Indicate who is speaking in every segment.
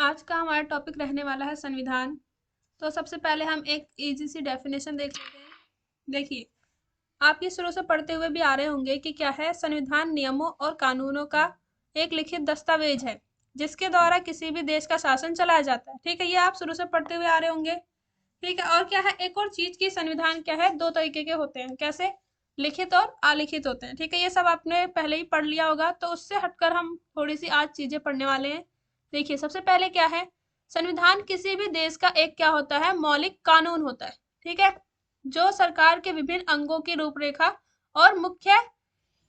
Speaker 1: आज का हमारा टॉपिक रहने वाला है संविधान। तो सबसे पहले हम एक इजी सी डेफिनेशन देख लेते हैं। देखिए, आप ये शुरू से पढ़ते हुए भी आ रहे होंगे कि क्या है। संविधान नियमों और कानूनों का एक लिखित दस्तावेज है जिसके द्वारा किसी भी देश का शासन चलाया जाता है। ठीक है, ये आप शुरू से पढ़ते हुए आ रहे होंगे। ठीक है, और क्या है, एक और चीज की संविधान क्या है, दो तरीके के होते हैं। कैसे? लिखित और अलिखित होते हैं। ठीक है, ये सब आपने पहले ही पढ़ लिया होगा, तो उससे हटकर हम थोड़ी सी आज चीजें पढ़ने वाले हैं। देखिए, सबसे पहले क्या है, संविधान किसी भी देश का एक क्या होता है, मौलिक कानून होता है। ठीक है, जो सरकार के विभिन्न अंगों की रूपरेखा और मुख्य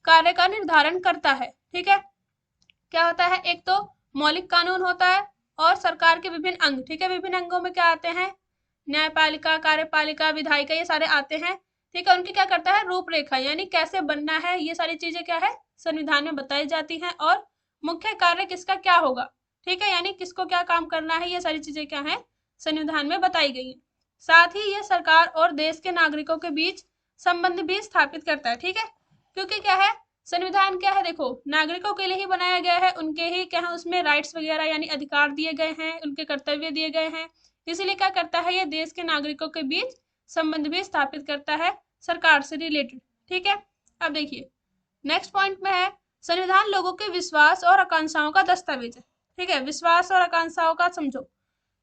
Speaker 1: कार्य का निर्धारण करता है। ठीक है, क्या होता है, एक तो मौलिक कानून होता है और सरकार के विभिन्न अंग। ठीक है, विभिन्न अंगों में क्या आते हैं, न्यायपालिका, कार्यपालिका, विधायिका, ये सारे आते हैं। ठीक है, उनकी क्या करता है, रूपरेखा, यानी कैसे बनना है, ये सारी चीजें क्या है, संविधान में बताई जाती हैं। और मुख्य कार्य किसका क्या होगा, ठीक है, यानी किसको क्या काम करना है, ये सारी चीजें क्या है, संविधान में बताई गई है। साथ ही ये सरकार और देश के नागरिकों के बीच संबंध भी स्थापित करता है। ठीक है, क्योंकि क्या है, संविधान क्या है, देखो, नागरिकों के लिए ही बनाया गया है, उनके ही क्या है, उसमें राइट्स वगैरह यानी अधिकार दिए गए हैं, उनके कर्तव्य दिए गए हैं। इसीलिए क्या करता है, ये देश के नागरिकों के बीच संबंध भी स्थापित करता है सरकार से रिलेटेड। ठीक है, अब देखिए नेक्स्ट पॉइंट में है, संविधान लोगों के विश्वास और आकांक्षाओं का दस्तावेज है। ठीक है, विश्वास और आकांक्षाओं का समझो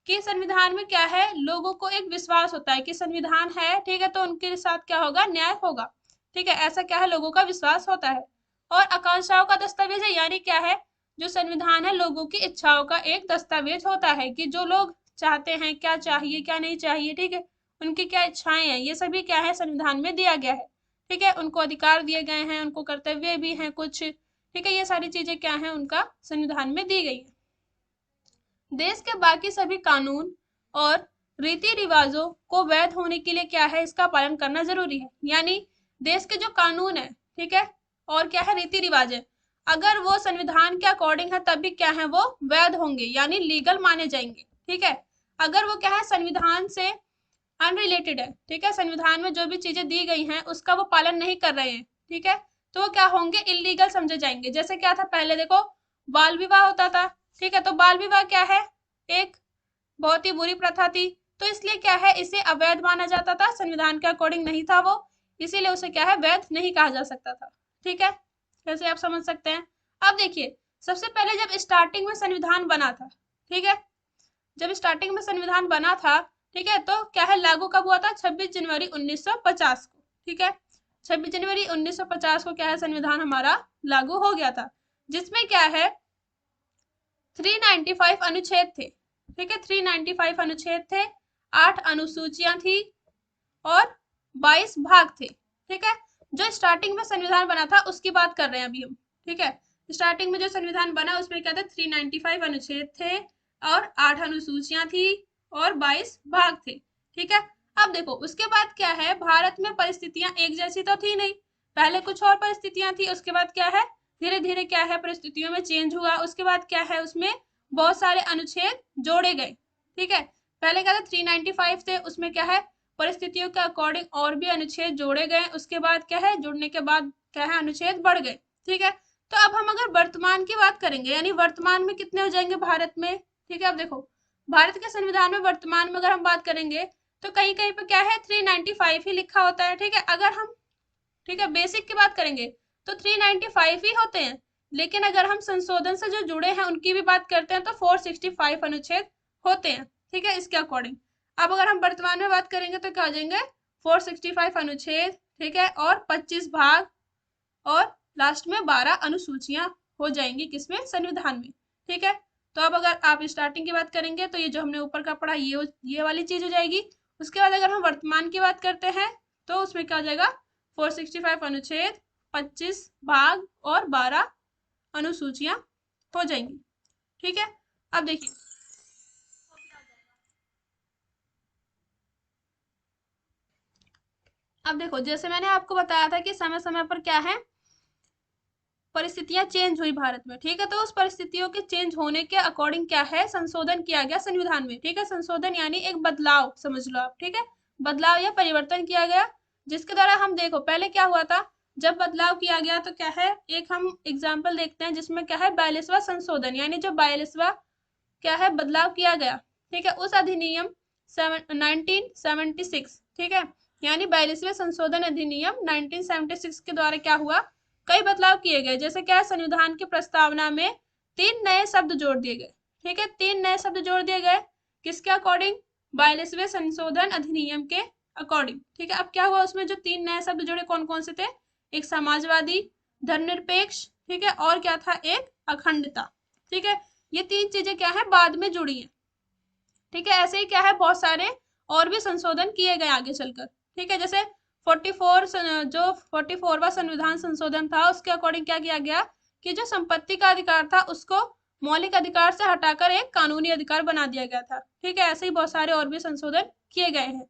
Speaker 1: कि संविधान में क्या है, लोगों को एक विश्वास होता है कि संविधान है, ठीक है, तो उनके साथ क्या होगा, न्याय होगा। ठीक है, ऐसा क्या है, लोगों का विश्वास होता है। और आकांक्षाओं का दस्तावेज है, यानी क्या है, जो संविधान है लोगों की इच्छाओं का एक दस्तावेज होता है कि जो लोग चाहते हैं, क्या चाहिए क्या नहीं चाहिए। ठीक है, उनकी क्या इच्छाएं हैं, ये सभी क्या है, संविधान में दिया गया है। ठीक है, उनको अधिकार दिए गए हैं, उनको कर्तव्य भी हैं कुछ। ठीक है, ये सारी चीजें क्या है, उनका संविधान में दी गई है। देश के बाकी सभी कानून और रीति रिवाजों को वैध होने के लिए क्या है, इसका पालन करना जरूरी है। यानी देश के जो कानून है, ठीक है, और क्या है, रीति रिवाज है, अगर वो संविधान के अकॉर्डिंग है तभी क्या है, वो वैध होंगे, यानी लीगल माने जाएंगे। ठीक है, अगर वो क्या है, संविधान से अनरिलेटेड है, ठीक है, संविधान में जो भी चीजें दी गई हैं उसका वो पालन नहीं कर रहे हैं, ठीक है, तो वो क्या होंगे, इलीगल समझे जाएंगे। जैसे क्या था पहले, देखो, बाल विवाह होता था। ठीक है, तो बाल विवाह क्या है, एक बहुत ही बुरी प्रथा थी, तो इसलिए क्या है, इसे अवैध माना जाता था, संविधान के अकॉर्डिंग नहीं था वो, इसीलिए उसे क्या है, वैध नहीं कहा जा सकता था। ठीक है, जैसे आप समझ सकते हैं। अब देखिए, सबसे पहले जब स्टार्टिंग में संविधान बना था, ठीक है, जब स्टार्टिंग में संविधान बना था, ठीक है, तो क्या है, लागू कब हुआ था, 26 जनवरी 1950 को। ठीक है, 26 जनवरी 1950 को क्या है, संविधान हमारा लागू हो गया था, जिसमें क्या है, 395 अनुच्छेद थे। ठीक है, 395 अनुच्छेद थे, 8 अनुसूचियां थी और 22 भाग थे। ठीक है, जो स्टार्टिंग में संविधान बना था उसकी बात कर रहे हैं अभी हम। ठीक है, स्टार्टिंग में जो संविधान बना उसमें क्या था, 395 अनुच्छेद थे और 8 अनुसूचियां थी और 22 भाग थे। ठीक है, अब देखो उसके बाद क्या है, भारत में परिस्थितियां एक जैसी तो थी नहीं, पहले कुछ और परिस्थितियां थी, उसके बाद क्या है, धीरे धीरे क्या है, परिस्थितियों में चेंज हुआ, उसके बाद क्या है, उसमें बहुत सारे अनुच्छेद जोड़े गए। ठीक है, पहले क्या था, 395 थे, उसमें क्या है, परिस्थितियों के अकॉर्डिंग और भी अनुच्छेद जोड़े गए, उसके बाद क्या है, जुड़ने के बाद क्या है, अनुच्छेद बढ़ गए। ठीक है, तो अब हम अगर वर्तमान की बात करेंगे, यानी वर्तमान में कितने हो जाएंगे भारत में। ठीक है, अब देखो, भारत के संविधान में वर्तमान में अगर हम बात करेंगे तो कहीं कहीं पे क्या है, 395 ही लिखा होता है। ठीक है, अगर हम, ठीक है, बेसिक की बात करेंगे तो 395 ही होते हैं, लेकिन अगर हम संशोधन से जो जुड़े हैं उनकी भी बात करते हैं तो 465 अनुच्छेद होते हैं। ठीक है, इसके अकॉर्डिंग अब अगर हम वर्तमान में बात करेंगे तो क्या हो जाएंगे, 465 अनुच्छेद, ठीक है, और 25 भाग और लास्ट में 12 अनुसूचियां हो जाएंगी, किसमें, संविधान में। ठीक है, तो अब अगर आप स्टार्टिंग की बात करेंगे तो ये जो हमने ऊपर का पढ़ा ये वाली चीज हो जाएगी। उसके बाद अगर हम वर्तमान की बात करते हैं तो उसमें क्या हो जाएगा, 465 अनुच्छेद, 25 भाग और 12 अनुसूचियां हो जाएंगी। ठीक है, अब देखिए, अब देखो, जैसे मैंने आपको बताया था कि समय समय पर क्या है, परिस्थितियां चेंज हुई भारत में। ठीक है, तो उस परिस्थितियों के चेंज होने के अकॉर्डिंग क्या है, संशोधन किया गया संविधान में। ठीक है, संशोधन यानी एक बदलाव समझ लो आप। ठीक है, बदलाव या परिवर्तन किया गया, जिसके द्वारा हम, देखो पहले क्या हुआ था, जब बदलाव किया गया तो क्या है, एक हम एग्जाम्पल देखते हैं जिसमें क्या है, 42वां संशोधन, यानी जो 42वां क्या है बदलाव किया गया, ठीक है, उस अधिनियम 1976, ठीक है, यानी 42वें संशोधन अधिनियम 1976 के द्वारा क्या हुआ, कई बदलाव किए गए। जैसे क्या है, संविधान की प्रस्तावना में 3 नए शब्द जोड़ दिए गए, ठीक है, 3 नए शब्द जोड़ दिए गए, किसके अकॉर्डिंग, 42वें संशोधन अधिनियम के अकॉर्डिंग, ठीक है। अब क्या हुआ, उसमें जो 3 नए शब्द जुड़े कौन कौन से थे, एक समाजवादी, धर्मनिरपेक्ष, ठीक है, और क्या था, एक अखंडता, ठीक है। ये 3 चीजें क्या है बाद में जुड़ी है, ठीक है। ऐसे ही क्या है बहुत सारे और भी संशोधन किए गए आगे चलकर, ठीक है। जैसे 44वां संविधान संशोधन था, उसके अकॉर्डिंग क्या किया गया कि जो संपत्ति का अधिकार था उसको मौलिक अधिकार से हटाकर एक कानूनी अधिकार बना दिया गया था, ठीक है। ऐसे ही बहुत सारे और भी संशोधन किए गए हैं।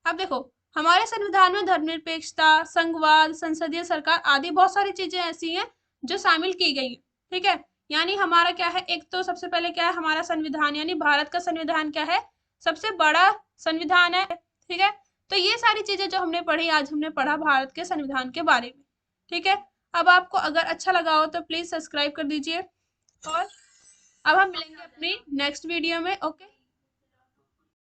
Speaker 1: अब देखो, हमारे संविधान में धर्मनिरपेक्षता, संघवाद, संसदीय सरकार आदि बहुत सारी चीजें ऐसी हैं जो शामिल की गई है, ठीक है। यानी हमारा क्या है, एक तो सबसे पहले क्या है, हमारा संविधान यानी भारत का संविधान क्या है, सबसे बड़ा संविधान है, ठीक है। तो ये सारी चीजें जो हमने पढ़ी, आज हमने पढ़ा भारत के संविधान के बारे में, ठीक है। अब आपको अगर अच्छा लगा हो तो प्लीज सब्सक्राइब कर दीजिए, और अब हम मिलेंगे अपनी नेक्स्ट वीडियो में। ओके।